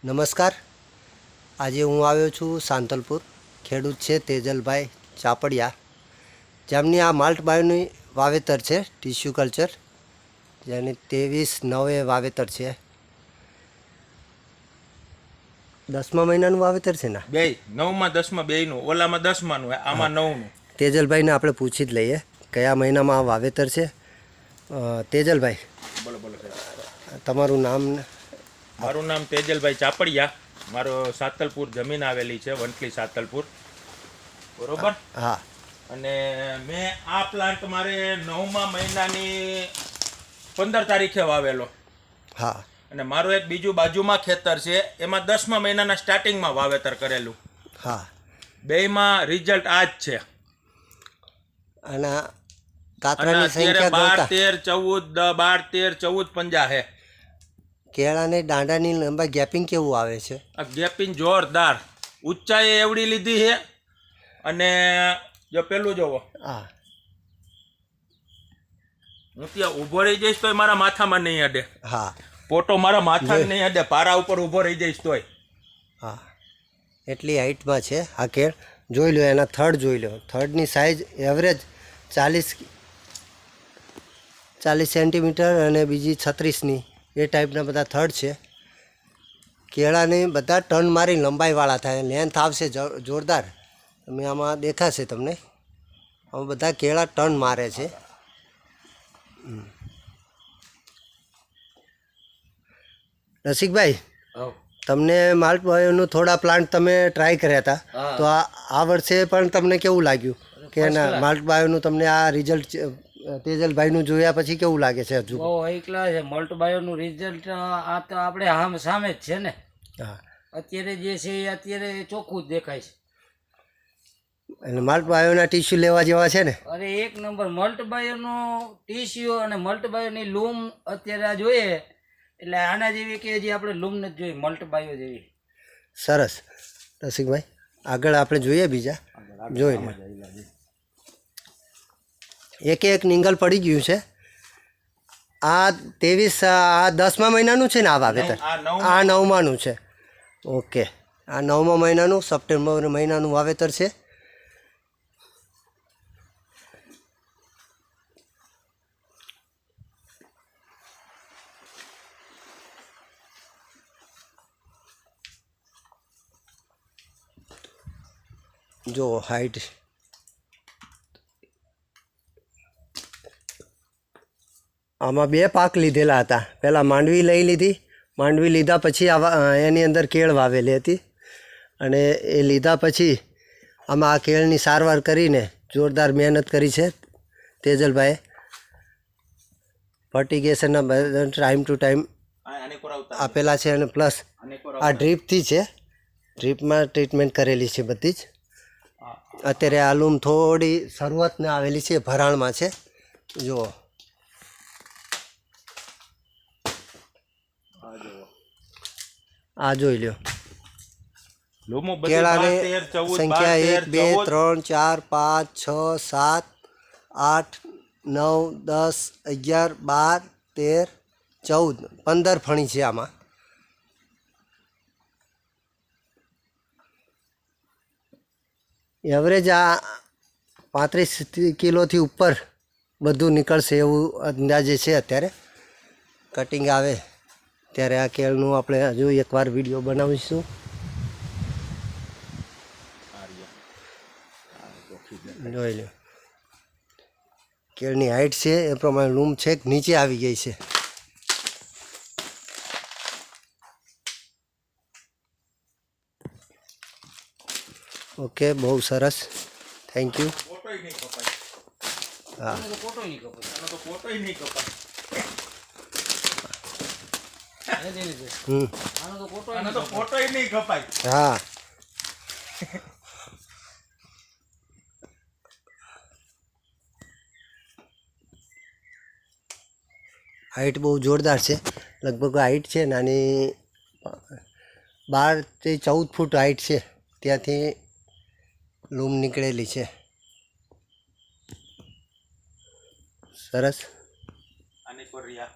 નમસ્કાર. આજે હું આવ્યો છું સાંતલપુર. ખેડૂત છે તેજલભાઈ ચાપડિયા, જેમની આ માલ્ટ બાયોની વાવેતર છે, ટીસ્યુ કલ્ચર, જેની 23/9 વાવેતર છે. 10મા મહિનાનું વાવેતર છે ને, બે 9માં 10માં બેયનું, ઓલામાં 10માનું, આમાં 9નું. તેજલભાઈને આપણે પૂછી જ લઈએ કયા મહિનામાં આ વાવેતર છે. તેજલભાઈ, બોલો બોલો. તમારું નામ? મારું નામ તેજલભાઈ ચાપડિયા. મારો સાતલપુર જમીન આવેલી છે, વંટલી સાતલપુર, બરોબર. હા. અને મેં આ પ્લાન્ટ મારે 9મા મહિનાની 15 તારીખે વાવેલો. હા. અને મારું એક બીજું બાજુમાં ખેતર છે, એમાં 10મા મહિનાના સ્ટાર્ટિંગમાં વાવેતર કરેલું. હા. બેયમાં રિઝલ્ટ આ જ છે. અને અને કાતરાની અત્યારે સંખ્યા 12, 13, 14, 12, 13, 14, 50 હે. કેળાની દાંડાની લંબાઈ ગેપિંગ કેવું આવે છે? આ ગેપિંગ જોરદાર, ઊંચાઈ એવડી લીધી છે. અને જો પેલું જોવો, હા. હું ત્યાં ઊભો રહી જઈશ તોય મારા માથામાં નહીં અડે. હા. પોટો મારા માથામાં નહીં અડે, પારા ઉપર ઊભો રહી જઈશ તોય. હા, એટલી હાઇટમાં છે આ કેળ. જોઈ લો, એના થડ જોઈ લો. થડની સાઇઝ એવરેજ 40 સેન્ટીમીટર અને બીજી 36ની, એ ટાઈપના બધા થડ છે. કેળાની બધા ટર્ન મારી લંબાઈવાળા થાય, લેન્થ આવશે જોરદાર. તમે આમાં દેખાશે તમને, આમાં બધા કેળા ટર્ન મારે છે. રસિકભાઈ, તમને માલ્ટ બાયોનું થોડા પ્લાન્ટ તમે ટ્રાય કર્યા હતા, તો આ વર્ષે પણ તમને કેવું લાગ્યું કે ના માલ્ટ બાયોનું તમને આ રિઝલ્ટ તેજલભાઈનું જોયા પછી કેવું લાગે છે? હજુ બહુ એકલા છે માલ્ટ બાયોનું રિઝલ્ટ. આ તો આપણે સામે જ છે ને. હા. અત્યારે જે છે એ અત્યારે ચોખ્ખું જ દેખાય છે. અને માલ્ટ બાયોના ટીસ્યુ લેવા જેવા છે ને? અરે એક નંબર. મલ્ટ બાયોનો ટીસ્યુ અને મલ્ટ બાયોની લૂમ અત્યારે આ જોઈએ એટલે આના જેવી કે હજી આપણે લૂમ નથી જોઈ, મલ્ટ બાયો જેવી. સરસ. રસિકભાઈ, આગળ આપણે જોઈએ બીજા. જોઈ લો, એક એક નિંગલ પડી ગયું છે. આ 23, આ 10મા મહિનાનું છે ને આ વાવેતર? આ 9માનું છે. ઓકે, આ 9મા મહિનાનું, સપ્ટેમ્બર મહિનાનું વાવેતર છે. જો હાઈટ, આમાં 2 પાક લીધેલા હતા. પહેલાં માંડવી લઈ લીધી. માંડવી લીધા પછી એની અંદર કેળ વાવેલી હતી, અને એ લીધા પછી આમાં આ કેળની સારવાર કરીને જોરદાર મહેનત કરી છે તેજલભાઈએ. ફર્ટિગેશનના બધા ટાઈમ ટુ ટાઈમ આપેલા છે, અને પ્લસ આ ડ્રીપથી છે, ડ્રીપમાં ટ્રીટમેન્ટ કરેલી છે બધી જ. અત્યારે આ લૂમ થોડી શરૂઆતને આવેલી છે, ભરાણમાં છે. જુઓ, આ જોઈ લો. કેળાની સંખ્યા 1, 2, 3, 4, 5, 6, 7, 8, 9, 10, 11, 12, 13, 14, 15 ફણી છે આમાં. એવરેજ આ 35 કિલોથી ઉપર બધું નીકળશે એવું અંદાજે છે. અત્યારે કટિંગ આવે ત્યારે આ કેળનું આપણે હજુ એકવાર વિડીયો બનાવીશું. જોઈ લો, કેળની હાઈટ છે એ પ્રમાણે લૂમ છેક નીચે આવી ગઈ છે. ઓકે, બહુ સરસ, થેન્ક યુ. હા. હા. હાઈટ બહુ જોરદાર છે. લગભગ હાઈટ છે નાની 12 થી 14 ફૂટ હાઈટ છે. ત્યાંથી લૂમ નીકળેલી છે. સરસ. આની પર રહ્યા